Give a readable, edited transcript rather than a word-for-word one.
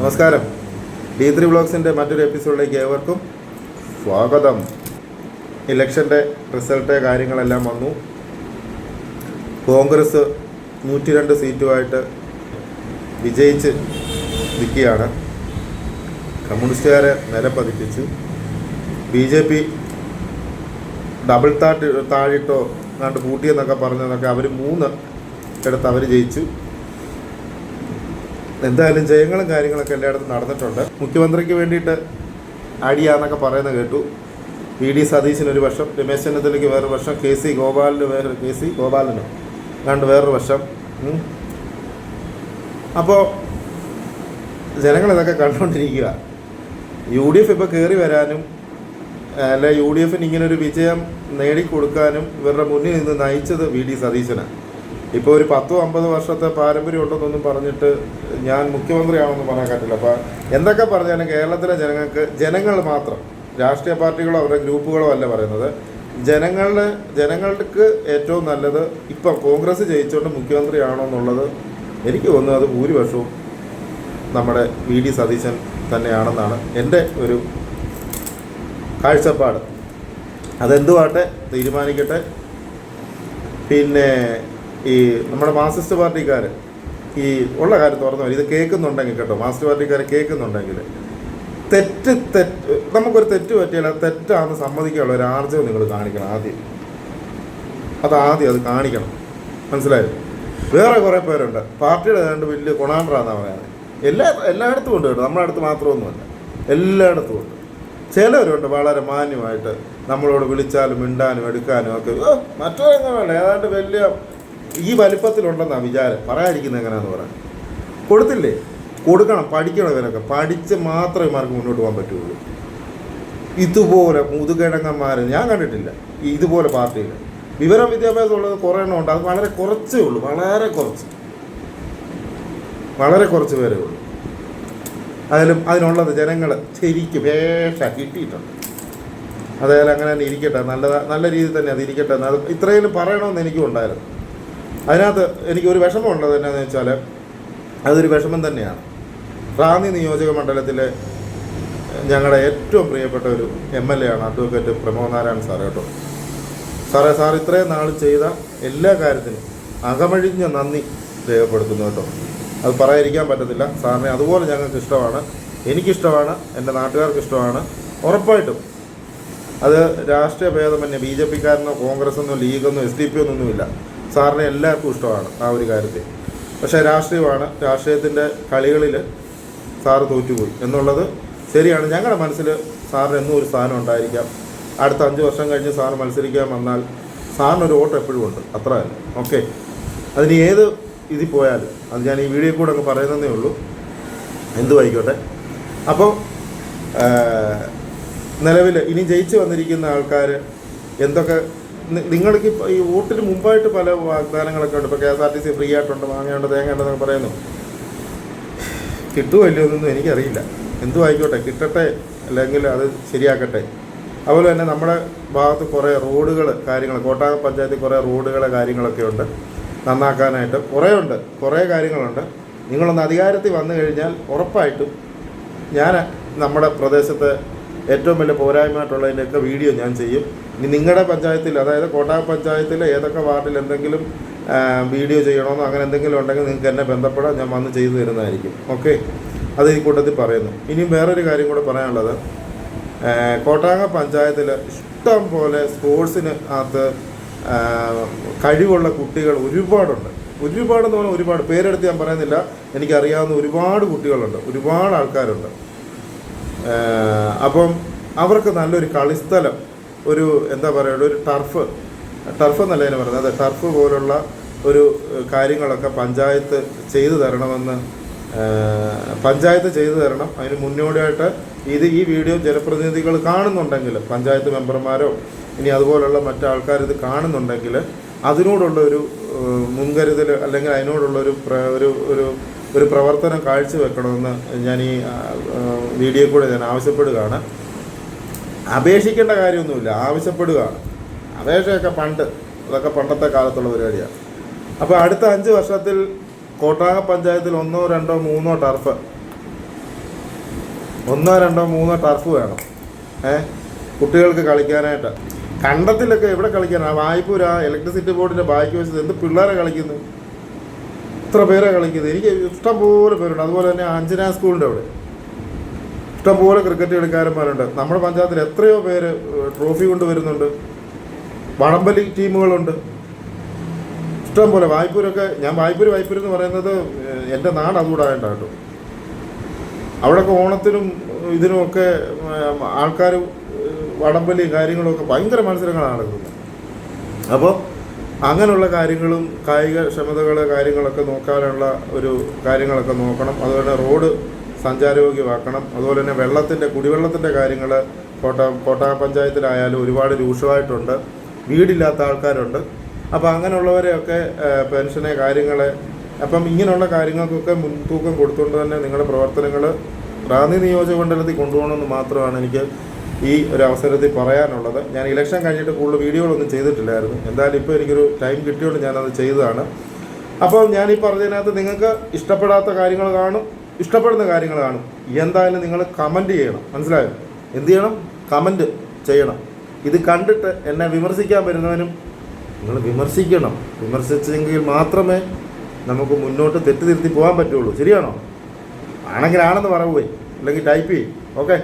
നമസ്കാരം. D3 വ്ളോഗ്സിൻ്റെ മറ്റൊരു എപ്പിസോഡിലേക്ക് ഏവർക്കും സ്വാഗതം. ഇലക്ഷൻ്റെ റിസൾട്ട് കാര്യങ്ങളെല്ലാം വന്നു. കോൺഗ്രസ് 102 സീറ്റുമായിട്ട് വിജയിച്ച് നിൽക്കുകയാണ്. കമ്മ്യൂണിസ്റ്റുകാരെ നിലപ്പതിപ്പിച്ചു. BJP ഡബിൾ താഴിട്ടോ കണ്ട് കൂട്ടിയെന്നൊക്കെ പറഞ്ഞതൊക്കെ അവർ 3 എടുത്ത് അവർ ജയിച്ചു. എന്തായാലും ജയങ്ങളും കാര്യങ്ങളൊക്കെ എല്ലായിടത്തും നടന്നിട്ടുണ്ട്. മുഖ്യമന്ത്രിക്ക് വേണ്ടിയിട്ട് അടിയാന്നൊക്കെ പറയുന്നത് കേട്ടു. VD സതീശന് ഒരു വർഷം, രമേശ് ചെന്നിത്തലയ്ക്ക് വേറൊരു വർഷം, KC ഗോപാലന് കണ്ട് വേറൊരു വർഷം. അപ്പോൾ ജനങ്ങളിതൊക്കെ കണ്ടുകൊണ്ടിരിക്കുക. UDF ഇപ്പോൾ കയറി വരാനും അല്ല UDFന് ഇങ്ങനൊരു വിജയം നേടിക്കൊടുക്കാനും ഇവരുടെ മുന്നിൽ നിന്ന് നയിച്ചത് VD സതീശനാണ്. ഇപ്പോൾ ഒരു 10-50 വർഷത്തെ പാരമ്പര്യം ഉണ്ടെന്നൊന്നും പറഞ്ഞിട്ട് ഞാൻ മുഖ്യമന്ത്രിയാണെന്ന് പറയാൻ പറ്റില്ല. അപ്പോൾ എന്തൊക്കെ പറഞ്ഞാലും കേരളത്തിലെ ജനങ്ങൾ മാത്രം, രാഷ്ട്രീയ പാർട്ടികളോ അവരുടെ ഗ്രൂപ്പുകളോ അല്ല പറയുന്നത്, ജനങ്ങൾക്ക് ഏറ്റവും നല്ലത് ഇപ്പം കോൺഗ്രസ് ജയിച്ചുകൊണ്ട് മുഖ്യമന്ത്രിയാണോ എന്നുള്ളത് എനിക്ക് തോന്നുന്നത് അത് ഭൂരിപക്ഷവും നമ്മുടെ VD സതീശൻ തന്നെയാണെന്നാണ് എൻ്റെ ഒരു കാഴ്ചപ്പാട്. അതെന്തുവാട്ടെ തീരുമാനിക്കട്ടെ. പിന്നെ ഈ നമ്മുടെ മാർക്സിസ്റ്റ് പാർട്ടിക്കാർ ഈ ഉള്ള കാര്യം തുറന്നു വരും. ഇത് കേൾക്കുന്നുണ്ടെങ്കിൽ കേട്ടോ, മാർക്സിസ്റ്റ് പാർട്ടിക്കാർ കേൾക്കുന്നുണ്ടെങ്കിൽ തെറ്റ് നമുക്കൊരു തെറ്റ് പറ്റിയാൽ അത് തെറ്റാണെന്ന് സമ്മതിക്കാനുള്ള ഒരു ആർജവം നിങ്ങൾ കാണിക്കണം. ആദ്യം അത് കാണിക്കണം. മനസ്സിലായത്? വേറെ കുറേ പേരുണ്ട് പാർട്ടിയുടെ ഏതാണ്ട് വലിയ കൊണാണ്ട്രാന്നാണ് പറയുന്നത്. എല്ലായിടത്തും ഉണ്ട് കേട്ടോ, നമ്മുടെ അടുത്ത് മാത്രമൊന്നുമല്ല, എല്ലായിടത്തും ഉണ്ട്. ചിലവരുണ്ട് വളരെ മാന്യമായിട്ട് നമ്മളോട് വിളിച്ചാലും മിണ്ടാനും എടുക്കാനും ഒക്കെ മറ്റൊരെങ്ങനെ വേണ്ട, ഏതാണ്ട് വലിയ ഈ വലിപ്പത്തിലുണ്ടെന്നാണ് വിചാരം. പറയാതിരിക്കുന്നത് എങ്ങനെയാണെന്ന് പറയാൻ കൊടുത്തില്ലേ, കൊടുക്കണം, പഠിക്കണം. ഇവരൊക്കെ പഠിച്ച് മാത്രമേ ഇവർക്ക് മുന്നോട്ട് പോകാൻ പറ്റുള്ളൂ. ഇതുപോലെ മുതുകിഴങ്ങന്മാർ ഞാൻ കണ്ടിട്ടില്ല ഇതുപോലെ പാർട്ടിയിൽ. വിവരം വിദ്യാഭ്യാസം ഉള്ളത് കുറേ എണ്ണം ഉണ്ട്. അത് വളരെ കുറച്ചേ ഉള്ളൂ, വളരെ കുറച്ച് പേരേ ഉള്ളൂ. അതിനുള്ളത് ജനങ്ങൾ ശരിക്കും കിട്ടിയിട്ടുണ്ട്. അതായത് അങ്ങനെ തന്നെ ഇരിക്കട്ടെ, നല്ല രീതിയിൽ തന്നെ അത് ഇരിക്കട്ടെ. അത് ഇത്രയും പറയണമെന്ന് എനിക്കും ഉണ്ടായിരുന്നു. അതിനകത്ത് എനിക്കൊരു വിഷമമുള്ളത് എന്നാന്ന് വെച്ചാൽ അതൊരു വിഷമം തന്നെയാണ്. റാന്നി നിയോജക മണ്ഡലത്തിലെ ഞങ്ങളുടെ ഏറ്റവും പ്രിയപ്പെട്ട ഒരു MLA ആണ് അഡ്വക്കേറ്റ് പ്രമോദ് നാരായണൻ സാറ് കേട്ടോ. സാർ ഇത്രയും നാൾ ചെയ്ത എല്ലാ കാര്യത്തിനും അകമഴിഞ്ഞ നന്ദി രേഖപ്പെടുത്തുന്നു കേട്ടോ. അത് പറയാതിരിക്കാൻ പറ്റത്തില്ല. സാറിനെ അതുപോലെ ഞങ്ങൾക്ക് ഇഷ്ടമാണ്, എനിക്കിഷ്ടമാണ്, എൻ്റെ നാട്ടുകാർക്ക് ഇഷ്ടമാണ്. ഉറപ്പായിട്ടും അത് രാഷ്ട്രീയ ഭേദമന്യേ BJPക്കാരനോ കോൺഗ്രസ്സെന്നോ ലീഗെന്നോ SDP ഒന്നുമില്ല. സാറിനെ എല്ലാവർക്കും ഇഷ്ടമാണ് ആ ഒരു കാര്യത്തിൽ. പക്ഷേ രാഷ്ട്രീയമാണ്, രാഷ്ട്രീയത്തിൻ്റെ കളികളിൽ സാറ് തോറ്റുപോയി എന്നുള്ളത് ശരിയാണ്. ഞങ്ങളുടെ മനസ്സിൽ സാറിന് എന്നും ഒരു സ്ഥാനം ഉണ്ടായിരിക്കാം. അടുത്ത 5 വർഷം കഴിഞ്ഞ് സാറ് മത്സരിക്കാൻ വന്നാൽ സാറിനൊരു വോട്ട് എപ്പോഴും ഉണ്ട്, അത്ര തന്നെ. ഓക്കെ, അതിന് ഏത് ഇതിൽ പോയാലും അത് ഞാൻ ഈ വീഡിയോ കൂടെ അങ്ങ് പറയുന്നതേ ഉള്ളൂ. എന്തുമായിക്കോട്ടെ. അപ്പോൾ നിലവിൽ ഇനി ജയിച്ച് വന്നിരിക്കുന്ന ആൾക്കാർ എന്തൊക്കെ നിങ്ങൾക്ക് ഈ വോട്ടിന് മുമ്പായിട്ട് പല വാഗ്ദാനങ്ങളൊക്കെ ഉണ്ട്. ഇപ്പോൾ KSRTC ഫ്രീ ആയിട്ടുണ്ട്, മാങ്ങയുണ്ട്, തേങ്ങ ഉണ്ടെന്നൊക്കെ പറയുന്നു. കിട്ടുമോ ഇല്ലയോ എന്നൊന്നും എനിക്കറിയില്ല. എന്തുമായിക്കോട്ടെ, കിട്ടട്ടെ, അല്ലെങ്കിൽ അത് ശരിയാക്കട്ടെ. അതുപോലെ തന്നെ നമ്മുടെ ഭാഗത്ത് കുറേ റോഡുകൾ കോട്ടായം പഞ്ചായത്തിൽ കുറേ റോഡുകളെ കാര്യങ്ങളൊക്കെ ഉണ്ട് നന്നാക്കാനായിട്ട്. കുറേ കാര്യങ്ങളുണ്ട്. നിങ്ങളൊന്ന് അധികാരത്തിൽ വന്നു കഴിഞ്ഞാൽ ഉറപ്പായിട്ടും ഞാൻ നമ്മുടെ പ്രദേശത്തെ ഏറ്റവും വലിയ പോരായ്മയായിട്ടുള്ളതിൻ്റെയൊക്കെ വീഡിയോ ഞാൻ ചെയ്യും. ഇനി നിങ്ങളുടെ പഞ്ചായത്തിൽ, അതായത് കോട്ടായം പഞ്ചായത്തിൽ ഏതൊക്കെ വാർഡിൽ എന്തെങ്കിലും വീഡിയോ ചെയ്യണമെന്നോ അങ്ങനെ എന്തെങ്കിലും ഉണ്ടെങ്കിൽ നിങ്ങൾക്ക് എന്നെ ബന്ധപ്പെടാൻ ഞാൻ വന്ന് ചെയ്തു തരുന്നതായിരിക്കും. ഓക്കെ, അത് ഈ കൂട്ടത്തിൽ പറയുന്നു. ഇനിയും വേറൊരു കാര്യം കൂടെ പറയാനുള്ളത്, കോട്ടായം പഞ്ചായത്തിൽ ഇഷ്ടം പോലെ സ്പോർട്സിന് അകത്ത് കഴിവുള്ള കുട്ടികൾ ഒരുപാടെന്ന് പറഞ്ഞാൽ ഒരുപാട് പേരെടുത്ത് ഞാൻ പറയുന്നില്ല. എനിക്കറിയാവുന്ന ഒരുപാട് കുട്ടികളുണ്ട്, ഒരുപാട് ആൾക്കാരുണ്ട്. അപ്പം അവർക്ക് നല്ലൊരു കളിസ്ഥലം, ഒരു എന്താ പറയുക, ഒരു ടർഫ് എന്നല്ല ഞാൻ പറയുന്നത്, അതെ, ടർഫ് പോലുള്ള ഒരു കാര്യങ്ങളൊക്കെ പഞ്ചായത്ത് ചെയ്തു തരണം. അതിന് മുന്നോടിയായിട്ട് ഈ വീഡിയോ ജനപ്രതിനിധികൾ കാണുന്നുണ്ടെങ്കിൽ, പഞ്ചായത്ത് മെമ്പർമാരോ ഇനി അതുപോലുള്ള മറ്റാൾക്കാർ ഇത് കാണുന്നുണ്ടെങ്കിൽ അതിനോടുള്ള ഒരു മുൻകരുതൽ അല്ലെങ്കിൽ അതിനോടുള്ള ഒരു പ്രവർത്തനം കാഴ്ചവെക്കണമെന്ന് ഞാൻ ഈ വീഡിയോ കൂടെ ഞാൻ ആവശ്യപ്പെടുകയാണ്. അപേക്ഷിക്കേണ്ട കാര്യമൊന്നുമില്ല, ആവശ്യപ്പെടുകയാണ്. അപേക്ഷയൊക്കെ അതൊക്കെ പണ്ടത്തെ കാലത്തുള്ള പരിപാടിയാണ്. അപ്പോൾ അടുത്ത 5 വർഷത്തിൽ കോട്ടായം പഞ്ചായത്തിൽ 1, 2, 3 ടർഫ് 1, 2, 3 ടർഫ് വേണം. കുട്ടികൾക്ക് കളിക്കാനായിട്ട്. കണ്ടത്തിലൊക്കെ എവിടെ കളിക്കാനാണ്? വായ്പൂർ ആ ഇലക്ട്രിസിറ്റി ബോർഡിൻ്റെ ബാക്കി വെച്ചത് എന്ത് പിള്ളേരെ കളിക്കുന്നത്, ഇത്ര പേരെ കളിക്കുന്നത്. എനിക്ക് ഇഷ്ടം പോലെ പേരുണ്ട്. അതുപോലെ തന്നെ അഞ്ജന സ്കൂളിൻ്റെ അവിടെ ഇഷ്ടംപോലെ ക്രിക്കറ്റ് കളിക്കാരന്മാരുണ്ട്. നമ്മുടെ പഞ്ചായത്തിൽ എത്രയോ പേര് ട്രോഫി കൊണ്ട് വരുന്നുണ്ട്. വടംവലി ടീമുകളുണ്ട് ഇഷ്ടം പോലെ. വായ്പൂരൊക്കെ, ഞാൻ വായ്പൂർ എന്ന് പറയുന്നത് എൻ്റെ നാട് അതുകൂടായിട്ടാണ് കേട്ടോ. അവിടെയൊക്കെ ഓണത്തിനും ഇതിനുമൊക്കെ ആൾക്കാർ വടംവലി കാര്യങ്ങളൊക്കെ ഭയങ്കര മത്സരങ്ങളാണ് നടക്കുന്നത്. അപ്പോൾ അങ്ങനെയുള്ള കാര്യങ്ങളും കായിക ക്ഷമതകൾ കാര്യങ്ങളൊക്കെ നോക്കാനുള്ള ഒരു കാര്യങ്ങളൊക്കെ നോക്കണം. അതുപോലെ റോഡ് സഞ്ചാരയോഗ്യമാക്കണം. അതുപോലെ തന്നെ കുടിവെള്ളത്തിൻ്റെ കാര്യങ്ങൾ കോട്ടയം പഞ്ചായത്തിലായാലും ഒരുപാട് രൂക്ഷമായിട്ടുണ്ട്. വീടില്ലാത്ത ആൾക്കാരുണ്ട്. അപ്പോൾ അങ്ങനെയുള്ളവരെയൊക്കെ പെൻഷനെ കാര്യങ്ങളെ, അപ്പം ഇങ്ങനെയുള്ള കാര്യങ്ങൾക്കൊക്കെ മുൻതൂക്കം കൊടുത്തുകൊണ്ട് തന്നെ നിങ്ങളുടെ പ്രവർത്തനങ്ങൾ റാന്നി നിയോജക മണ്ഡലത്തിൽ കൊണ്ടുപോകണമെന്ന് മാത്രമാണ് എനിക്ക് ഈ ഒരു അവസരത്തിൽ പറയാനുള്ളത്. ഞാൻ ഇലക്ഷൻ കഴിഞ്ഞിട്ട് കൂടുതൽ വീഡിയോകളൊന്നും ചെയ്തിട്ടില്ലായിരുന്നു. എന്തായാലും ഇപ്പോൾ എനിക്കൊരു ടൈം കിട്ടിയോണ്ട് ഞാനത് ചെയ്തതാണ്. അപ്പോൾ ഞാൻ ഈ പറഞ്ഞതിനകത്ത് നിങ്ങൾക്ക് ഇഷ്ടപ്പെടാത്ത കാര്യങ്ങൾ കാണും, ഇഷ്ടപ്പെടുന്ന കാര്യങ്ങൾ കാണും. എന്തായാലും നിങ്ങൾ കമൻറ്റ് ചെയ്യണം. മനസ്സിലായോ? എന്ത് ചെയ്യണം? കമൻറ്റ് ചെയ്യണം. ഇത് കണ്ടിട്ട് എന്നെ വിമർശിക്കാൻ വരുന്നവനും നിങ്ങൾ വിമർശിക്കണം. വിമർശിച്ചെങ്കിൽ മാത്രമേ നമുക്ക് മുന്നോട്ട് തെറ്റ് തിരുത്തി പോകാൻ പറ്റുള്ളൂ. ശരിയാണോ? ആണെങ്കിൽ ആണെന്ന് പറയുകയെ, അല്ലെങ്കിൽ ടൈപ്പ് ചെയ്യും. ഓക്കെ.